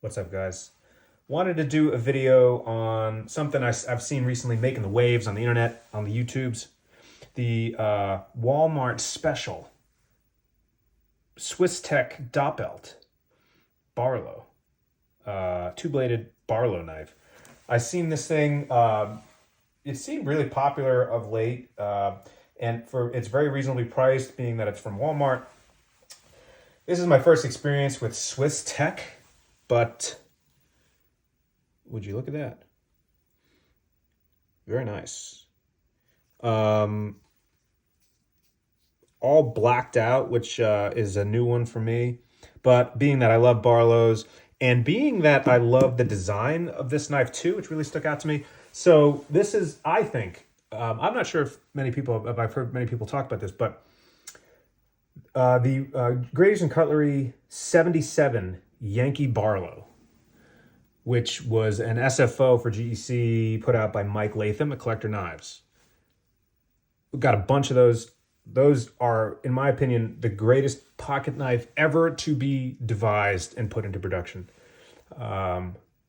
What's up, guys? Wanted to do a video on something I've seen recently making the waves on the internet, on the YouTubes. The Walmart special Swiss Tech Doppelt Barlow, two-bladed Barlow knife. I seen this thing. It seemed really popular of late, and it's very reasonably priced, being that it's from Walmart. This is my first experience with Swiss Tech, but would you look at that? Very nice. All blacked out, which is a new one for me. But being that I love Barlows, and being that I love the design of this knife too, which really stuck out to me. So this is, I think, I'm not sure if I've heard many people talk about this, but the Graves and Cutlery 77 Yankee Barlow, which was an SFO for GEC put out by Mike Latham at Collector Knives. We've got a bunch of those. Those are, in my opinion, the greatest pocket knife ever to be devised and put into production.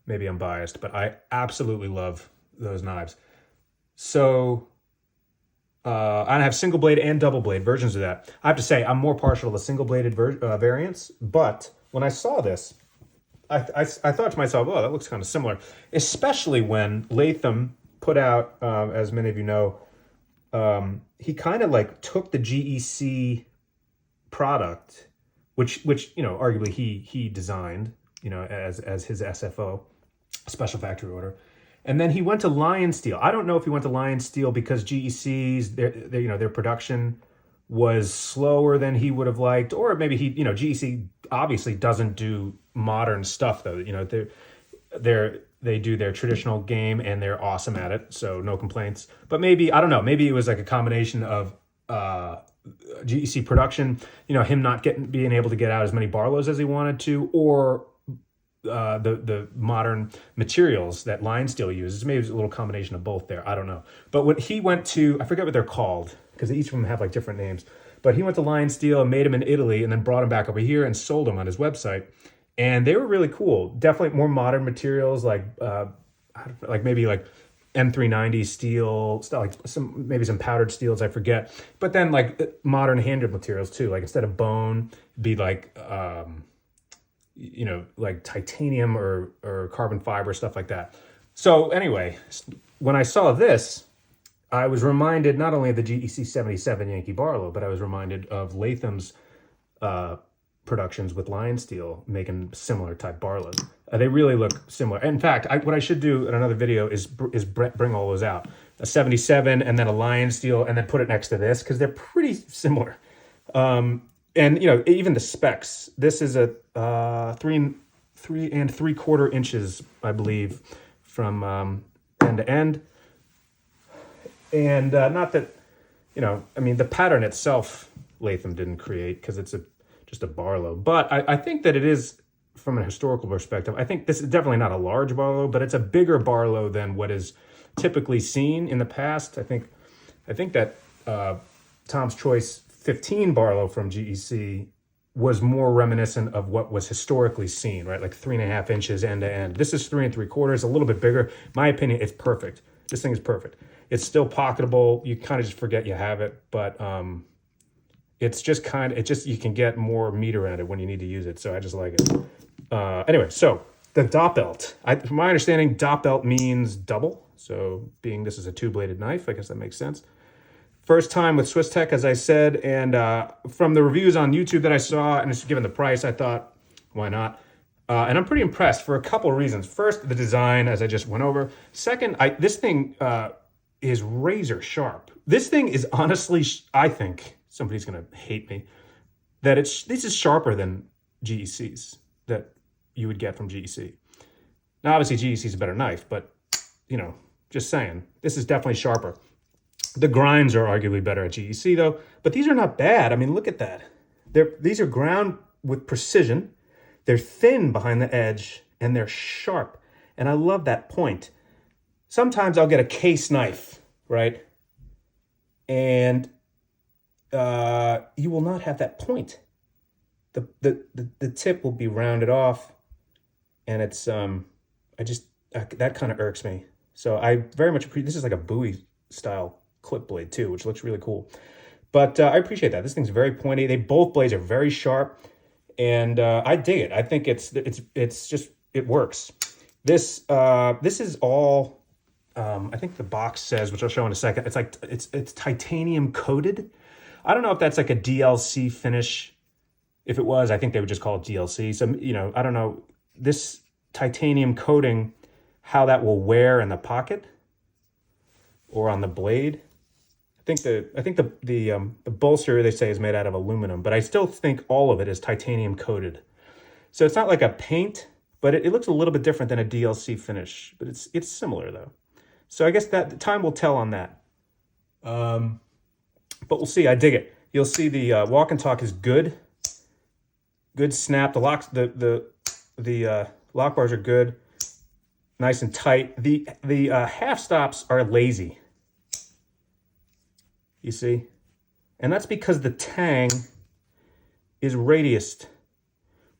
Maybe I'm biased, but I absolutely love those knives. So I have single blade and double blade versions of that. I have to say, I'm more partial to the single bladed variants, but when I saw this, I thought to myself, oh, that looks kind of similar, especially when Latham put out, as many of you know, he kind of like took the GEC product, which arguably he designed, as his SFO, special factory order, and then he went to Lion Steel. I don't know if he went to Lion Steel because GEC's their production was slower than he would have liked, or maybe GEC obviously doesn't do modern stuff though. They do their traditional game and they're awesome at it, so no complaints. But maybe, I don't know, maybe it was like a combination of GEC production, him not being able to get out as many Barlows as he wanted to, or the modern materials that Lion Steel uses. Maybe it was a little combination of both there. I don't know. But when he went to, I forget what they're called, because each of them have like different names. But he went to Lion Steel and made them in Italy and then brought them back over here and sold them on his website. And they were really cool. Definitely more modern materials, like maybe like M390 steel, stuff like maybe some powdered steels, I forget. But then like modern handled materials too. Like instead of bone, be like like titanium or carbon fiber, stuff like that. So anyway, when I saw this, I was reminded not only of the GEC 77 Yankee Barlow, but I was reminded of Latham's productions with Lion Steel making similar type Barlows. They really look similar. In fact, what I should do in another video is bring all those out. A 77 and then a Lion Steel and then put it next to this, because they're pretty similar. And even the specs. This is a 3 3/4 inches, I believe, from end to end. And not that, the pattern itself Latham didn't create, because it's just a Barlow. But I think that it is, from a historical perspective, I think this is definitely not a large Barlow, but it's a bigger Barlow than what is typically seen in the past. I think that Tom's Choice 15 Barlow from GEC was more reminiscent of what was historically seen, right? Like 3.5 inches end to end. This is 3 3/4, a little bit bigger. In my opinion, it's perfect. This thing is perfect. It's still pocketable. You kind of just forget you have it, but it's just you can get more meat around it when you need to use it. So I just like it. Anyway, so the Doppelt. From my understanding, Doppelt means double. So being this is a two-bladed knife, I guess that makes sense. First time with Swiss Tech, as I said, and from the reviews on YouTube that I saw, and just given the price, I thought, why not? And I'm pretty impressed for a couple of reasons. First, the design, as I just went over. Second, this thing is razor sharp. This thing is honestly, I think, somebody's going to hate me, that this is sharper than GEC's that you would get from GEC. Now, obviously, GEC is a better knife, but, just saying, this is definitely sharper. The grinds are arguably better at GEC, though, but these are not bad. I mean, look at that. These are ground with precision. They're thin behind the edge, and they're sharp, and I love that point. Sometimes I'll get a case knife, right? And you will not have that point. The tip will be rounded off. and it's that kind of irks me. So I very much appreciate, this is like a Bowie style clip blade too, which looks really cool. But I appreciate that. This thing's very pointy. Both blades are very sharp, and I dig it. I think it's just, it works. This is all, I think the box says, which I'll show in a second, it's like, it's titanium coated. I don't know if that's like a DLC finish. If it was, I think they would just call it DLC. So, you know, I don't know, this titanium coating, how that will wear in the pocket or on the blade. I think the bolster, they say, is made out of aluminum, but I still think all of it is titanium coated. So it's not like a paint, but it looks a little bit different than a DLC finish, but it's similar though. So I guess that time will tell on that. But we'll see. I dig it. You'll see the walk and talk is good. Good snap. The locks, the lock bars are good, nice and tight. The half stops are lazy. You see, and that's because the tang is radiused,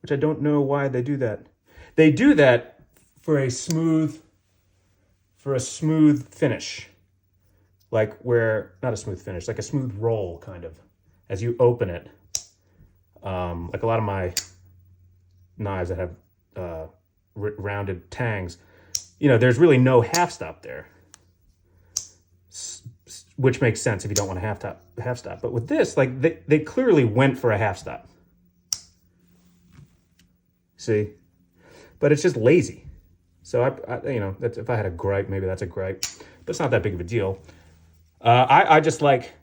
which I don't know why they do that. They do that for a smooth finish, like where, not a smooth finish, like a smooth roll kind of, as you open it. Like a lot of my knives that have rounded tangs, you know, there's really no half stop there, which makes sense if you don't want a half stop. But with this, like they clearly went for a half stop. See, but it's just lazy. So I you know, that's, if I had a gripe, maybe that's a gripe, but it's not that big of a deal. I just like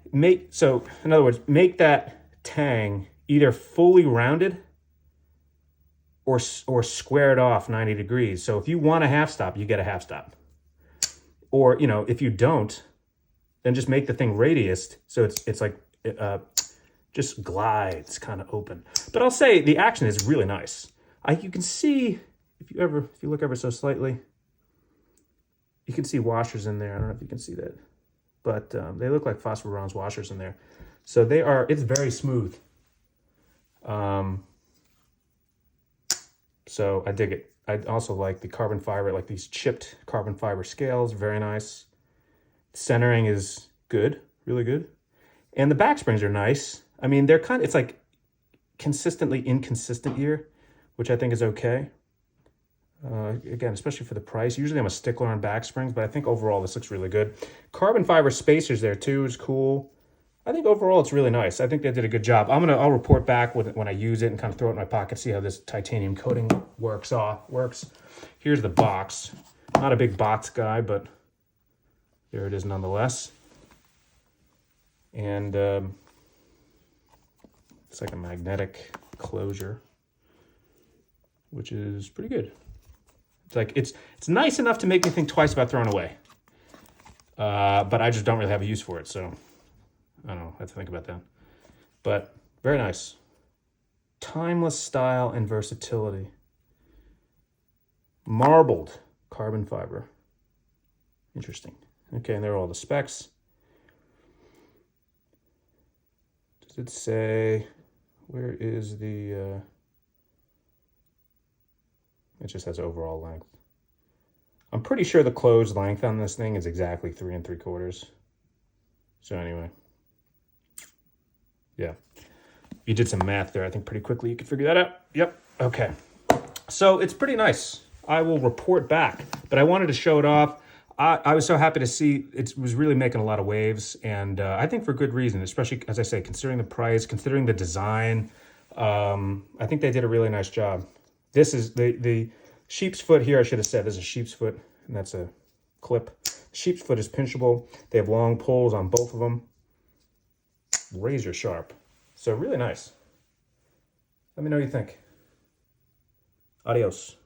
so in other words, make that tang either fully rounded or squared off 90 degrees. So if you want a half stop, you get a half stop. Or, you know, if you don't, then just make the thing radiused so it's like just glides kind of open. But I'll say the action is really nice. You can see, if you look ever so slightly, you can see washers in there. I don't know if you can see that, but they look like phosphor bronze washers in there. So it's very smooth. So I dig it. I also like the carbon fiber, like these chipped carbon fiber scales, very nice. Centering is good, really good. And the back springs are nice. I mean, they're it's like consistently inconsistent here, which I think is okay. Again, especially for the price. Usually I'm a stickler on back springs, but I think overall this looks really good. Carbon fiber spacers there too is cool. I think overall it's really nice. I think they did a good job. I'll report back with it when I use it and kind of throw it in my pocket, see how this titanium coating works. Here's the box. Not a big box guy, but there it is nonetheless. And it's like a magnetic closure, which is pretty good. It's like it's nice enough to make me think twice about throwing away. But I just don't really have a use for it, so I don't know. I have to think about that. But very nice. Timeless style and versatility. Marbled carbon fiber. Interesting. Okay, and there are all the specs. Does it say, where is the, it just has overall length. I'm pretty sure the closed length on this thing is exactly 3 3/4. So anyway. Yeah, you did some math there. I think pretty quickly you could figure that out. Yep. Okay. So it's pretty nice. I will report back, but I wanted to show it off. I was so happy to see it was really making a lot of waves, and I think for good reason, especially, as I say, considering the price, considering the design. I think they did a really nice job. This is the sheep's foot here. I should have said this is a sheep's foot, and that's a clip. Sheep's foot is pinchable. They have long pulls on both of them. Razor sharp. So really nice. Let me know what you think. Adios.